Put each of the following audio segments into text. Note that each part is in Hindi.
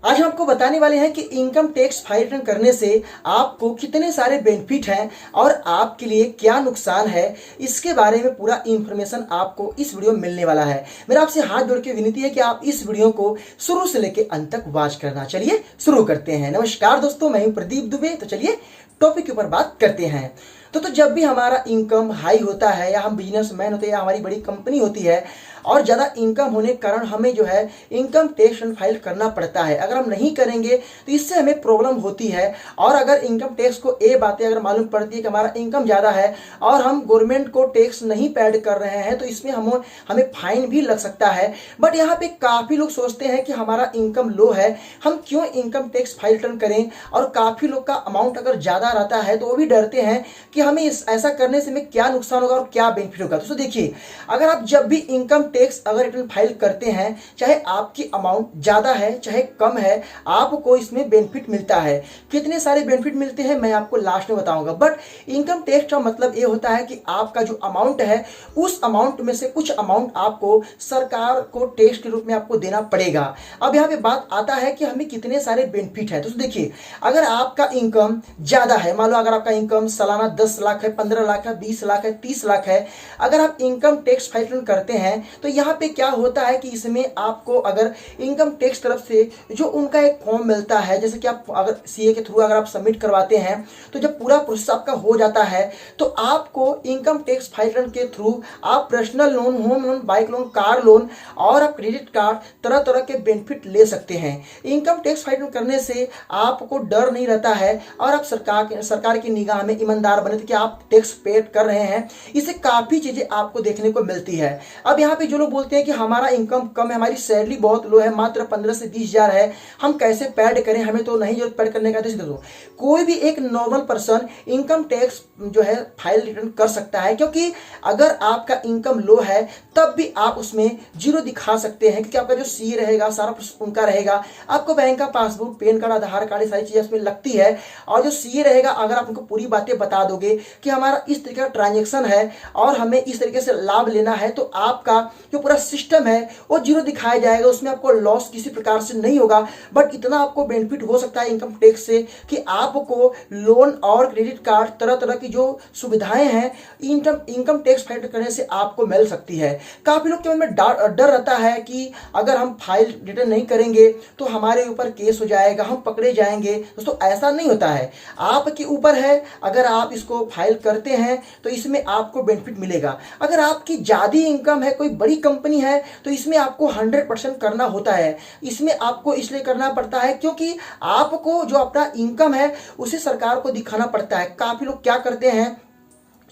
आज हम आपको बताने वाले हैं कि इनकम टैक्स फाइल रिटर्न करने से आपको कितने सारे बेनिफिट हैं और आपके लिए क्या नुकसान है। इसके बारे में पूरा इंफॉर्मेशन आपको इस वीडियो में मिलने वाला है। मेरा आपसे हाथ जोड़ के विनती है कि आप इस वीडियो को शुरू से लेकर अंत तक वॉच करना। चलिए शुरू करते हैं। नमस्कार दोस्तों, मैं हूं प्रदीप दुबे। तो चलिए टॉपिक के ऊपर बात करते हैं। तो जब भी हमारा इनकम हाई होता है या हम बिजनेसमैन होते हैं या हमारी बड़ी कंपनी होती है और ज़्यादा इनकम होने के कारण हमें जो है इनकम टैक्स फाइल करना पड़ता है। अगर हम नहीं करेंगे तो इससे हमें प्रॉब्लम होती है। और अगर इनकम टैक्स को ये बातें अगर मालूम पड़ती है कि हमारा इनकम ज़्यादा है और हम गवर्नमेंट को टैक्स नहीं पेड कर रहे हैं तो इसमें हमें फाइन भी लग सकता है। बट यहाँ पे काफ़ी लोग सोचते हैं कि हमारा इनकम लो है, हम क्यों इनकम टैक्स फाइल रिटर्न करें। और काफ़ी लोग का अमाउंट अगर ज़्यादा रहता है तो वो भी डरते हैं कि हमें ऐसा करने से हमें क्या नुकसान होगा और क्या बेनिफिट होगा। तो देखिए, अगर आप जब भी इनकम टैक्स अगर रिटर्न फाइल करते हैं, चाहे आपकी अमाउंट ज़्यादा है चाहे कम है, आपको इसमें बेनिफिट मिलता है। कितने सारे बेनिफिट मिलते हैं मैं आपको लास्ट में बताऊंगा। बट इनकम टैक्स का मतलब ये होता है कि आपका जो अमाउंट है उस अमाउंट में से कुछ अमाउंट आपको सरकार को टैक्स के रूप में आपको देना पड़ेगा। अब यहाँ पे बात आता है कि हमें कितने सारे बेनिफिट है। तो देखिए, अगर आपका इनकम ज़्यादा है, मान लो अगर आपका इनकम सालाना 10 लाख है, 15 लाख है, 20 लाख है, 30 लाख है, अगर आप इनकम टैक्स फाइल रिटर्न करते हैं तो यहाँ पे क्या होता है कि इसमें आपको अगर इनकम टैक्स तरफ से जो उनका एक फॉर्म मिलता है, जैसे कि आप अगर सीए के थ्रू अगर आप सबमिट करवाते हैं तो जब पूरा प्रोसेस आपका हो जाता है तो आपको इनकम टैक्स फाइल रिटर्न के थ्रू आप personal loan, home loan, bike loan, car loan और आप क्रेडिट कार्ड तरह तरह के बेनिफिट ले सकते हैं। इनकम टैक्स फाइल रिटर्न करने से आपको डर नहीं रहता है और आप सरकार की निगाह में ईमानदार बने कि आप टैक्स पेड कर रहे हैं। इससे काफ़ी चीज़ें आपको देखने को मिलती है। अब यहाँ पे जो लोग बोलते हैं कि हमारा इनकम कम है, हमारी सैलरी बहुत लो है, मात्र 15 से 20 हज़ार है, हम कैसे पेड करें, हमें तो नहीं जरूरत पेड करने का। तो कोई भी एक नॉर्मल पर्सन इनकम टैक्स जो है फाइल रिटर्न कर सकता है, क्योंकि अगर आपका इनकम लो है तब भी आप उसमें जीरो दिखा सकते हैं, क्योंकि आपका जो सी रहेगा सारा उनका रहेगा। आपको बैंक का पासबुक, पैन कार्ड, आधार कार्ड, ये सारी चीज़ें उसमें लगती है। और जो सी रहेगा, अगर आप उनको पूरी बातें बता दोगे कि हमारा इस तरीके का ट्रांजेक्शन है और हमें इस तरीके से लाभ लेना है, तो आपका जो पूरा सिस्टम है वो जीरो दिखाया जाएगा। उसमें आपको लॉस किसी प्रकार से नहीं होगा। बट इतना आपको बेनिफिट हो सकता है इनकम टैक्स से कि आपको लोन और क्रेडिट कार्ड, तरह तरह की जो सुविधाएं हैं इनकम टैक्स फाइल करने से आपको मिल सकती है। काफी लोग के मन में डर रहता है कि अगर हम फाइल रिटर्न नहीं करेंगे तो हमारे ऊपर केस हो जाएगा, हम पकड़े जाएंगे। दोस्तों, ऐसा नहीं होता है, आपके ऊपर है। अगर आप इसको फाइल करते हैं तो इसमें आपको बेनिफिट मिलेगा। अगर आपकी ज़्यादा इनकम है, कोई बड़ी कंपनी है, तो इसमें आपको 100% करना होता है। इसमें आपको इसलिए करना पड़ता है क्योंकि आपको जो अपना इनकम है उसे सरकार को दिखाना पड़ता है। काफ़ी लोग क्या करते हैं,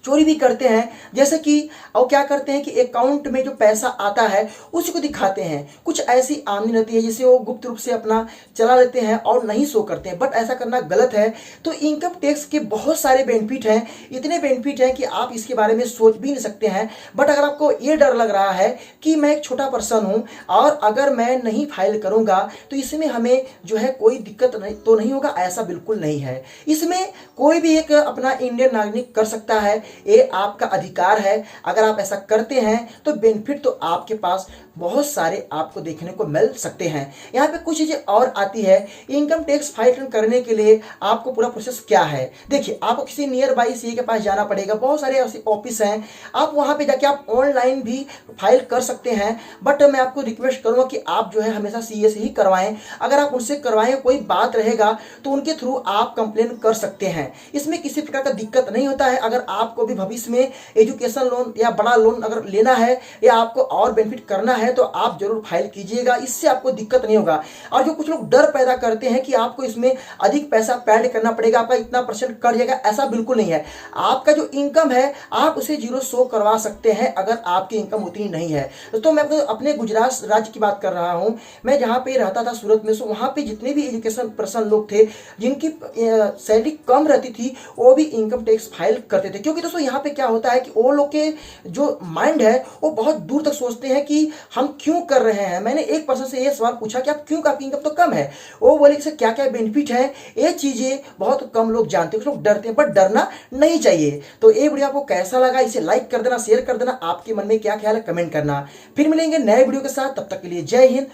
चोरी भी करते हैं। जैसे कि और क्या करते हैं कि अकाउंट में जो पैसा आता है उसी को दिखाते हैं। कुछ ऐसी आमदनी रहती है जिसे वो गुप्त रूप से अपना चला लेते हैं और नहीं शो करते हैं। बट ऐसा करना गलत है। तो इनकम टैक्स के बहुत सारे बेनिफिट हैं, इतने बेनिफिट हैं कि आप इसके बारे में सोच भी नहीं सकते हैं। बट अगर आपको ये डर लग रहा है कि मैं एक छोटा पर्सन हूँ और अगर मैं नहीं फाइल करूँगा तो इसमें हमें जो है कोई दिक्कत नहीं होगा, ऐसा बिल्कुल नहीं है। इसमें कोई भी एक अपना इंडियन नागरिक कर सकता है, ये आपका अधिकार है। अगर आप ऐसा करते हैं तो बेनिफिट तो आपके पास बहुत सारे आपको देखने को मिल सकते हैं। यहाँ पे कुछ चीजें और आती है। इनकम टैक्स फाइल रिटर्न करने के लिए आपको पूरा प्रोसेस क्या है, देखिए, आपको किसी नियर बाई सीए के पास जाना पड़ेगा। बहुत सारे ऐसे ऑफिस हैं, आप वहां पे जाके आप ऑनलाइन भी फाइल कर सकते हैं। बट मैं आपको रिक्वेस्ट करूंगा कि आप जो है हमेशा सीए से ही करवाएं। अगर आप उनसे करवाएं, कोई बात रहेगा तो उनके थ्रू आप कंप्लेन कर सकते हैं। इसमें किसी प्रकार का दिक्कत नहीं होता है। अगर आपको भी भविष्य में एजुकेशन लोन या बड़ा लोन अगर लेना है या आपको और बेनिफिट करना है तो आप जरूर फाइल कीजिएगा, इससे आपको दिक्कत नहीं होगा। और जो कुछ लोग डर पैदा करते हैं कि आपको इसमें अधिक पैसा पेड करना पड़ेगा, आपका इतना परसेंट कट जाएगा, ऐसा बिल्कुल नहीं है। आपका जो इनकम है आप उसे जीरो शो करवा सकते हैं अगर आपकी इनकम उतनी नहीं है। तो मैं अपने गुजरात राज्य की बात कर रहा हूं। मैं जहां पे रहता था सूरत में, सो वहां पे जितने भी एजुकेशन पर्सन लोग थे जिनकी सैलरी कम रहती थी वो भी इनकम टैक्स फाइल करते थे। क्योंकि दोस्तों यहाँ पे क्या होता है कि वो लोग के जो माइंड है वो बहुत दूर तक सोचते हैं कि हम क्यों कर रहे हैं। मैंने एक पर्सन से ये सवाल पूछा कि आप क्यों, आपकी इनकम तो कम है, वो बोले कि क्या क्या बेनिफिट है। ये चीजें बहुत कम लोग जानते हैं, कुछ लोग डरते हैं, बट डरना नहीं चाहिए। तो ये वीडियो आपको कैसा लगा इसे लाइक कर देना, शेयर कर देना, आपके मन में क्या ख्याल है कमेंट करना। फिर मिलेंगे नए वीडियो के साथ, तब तक के लिए जय हिंद।